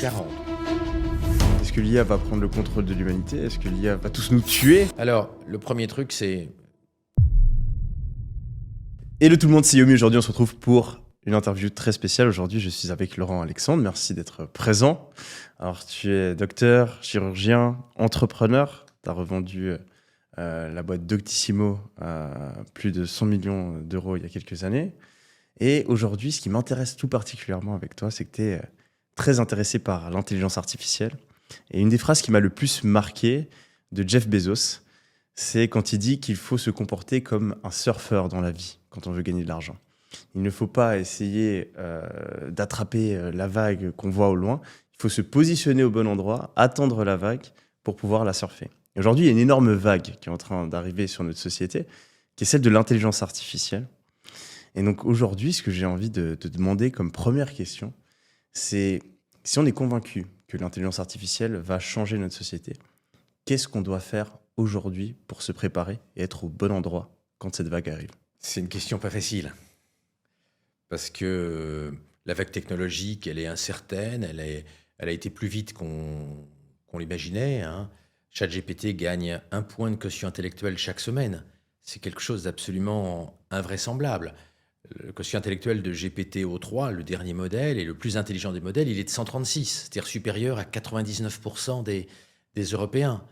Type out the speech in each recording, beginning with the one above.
40. Est-ce que l'IA va prendre le contrôle de l'humanité? Est-ce que l'IA va tous nous tuer? Alors, le premier truc, c'est... Hello tout le monde, c'est Yomi. Aujourd'hui, on se retrouve pour une interview très spéciale. Aujourd'hui, je suis avec Laurent Alexandre. Merci d'être présent. Alors, tu es docteur, chirurgien, entrepreneur. Tu as revendu la boîte Doctissimo à plus de 100 millions d'euros il y a quelques années. Et aujourd'hui, ce qui m'intéresse tout particulièrement avec toi, c'est que tu es très intéressé par l'intelligence artificielle. Et une des phrases qui m'a le plus marqué de Jeff Bezos, c'est quand il dit qu'il faut se comporter comme un surfeur dans la vie quand on veut gagner de l'argent. Il ne faut pas essayer d'attraper la vague qu'on voit au loin. Il faut se positionner au bon endroit, attendre la vague pour pouvoir la surfer. Et aujourd'hui, il y a une énorme vague qui est en train d'arriver sur notre société, qui est celle de l'intelligence artificielle. Et donc aujourd'hui, ce que j'ai envie de te demander comme première question, c'est si on est convaincu que l'intelligence artificielle va changer notre société, qu'est-ce qu'on doit faire aujourd'hui pour se préparer et être au bon endroit quand cette vague arrive? C'est une question pas facile. Parce que la vague technologique, elle est incertaine, elle a été plus vite qu'on l'imaginait. ChatGPT gagne 1 point de quotient intellectuel chaque semaine. C'est quelque chose d'absolument invraisemblable. Le quotient intellectuel de GPT-O3, le dernier modèle et le plus intelligent des modèles, il est de 136, c'est-à-dire supérieur à 99% des Européens.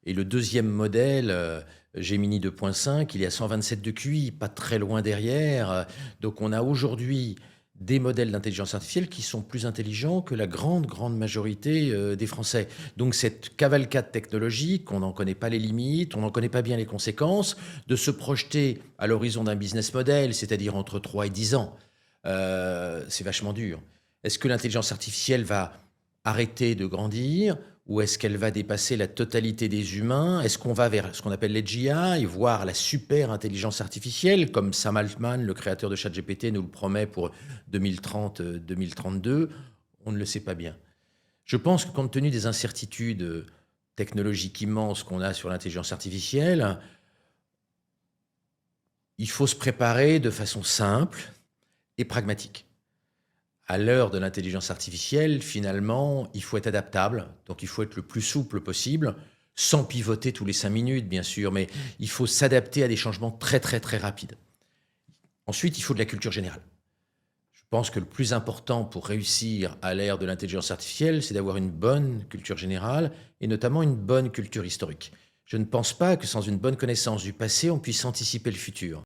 Et le deuxième modèle, Gemini 2.5, il est à 127 de QI, pas très loin derrière. Donc on a aujourd'hui des modèles d'intelligence artificielle qui sont plus intelligents que la grande majorité des Français. Donc cette cavalcade technologique, on n'en connaît pas les limites, on n'en connaît pas bien les conséquences, de se projeter à l'horizon d'un business model, c'est-à-dire entre 3 et 10 ans, c'est vachement dur. Est-ce que l'intelligence artificielle va arrêter de grandir ou est-ce qu'elle va dépasser la totalité des humains? Est-ce qu'on va vers ce qu'on appelle l'AGI, voire la super intelligence artificielle, comme Sam Altman, le créateur de ChatGPT, nous le promet pour 2030-2032? On ne le sait pas bien. Je pense que compte tenu des incertitudes technologiques immenses qu'on a sur l'intelligence artificielle, il faut se préparer de façon simple et pragmatique. À l'heure de l'intelligence artificielle, finalement, il faut être adaptable, donc il faut être le plus souple possible, sans pivoter tous les 5 minutes, bien sûr, mais il faut s'adapter à des changements très rapides. Ensuite, il faut de la culture générale. Je pense que le plus important pour réussir à l'ère de l'intelligence artificielle, c'est d'avoir une bonne culture générale, et notamment une bonne culture historique. Je ne pense pas que sans une bonne connaissance du passé, on puisse anticiper le futur.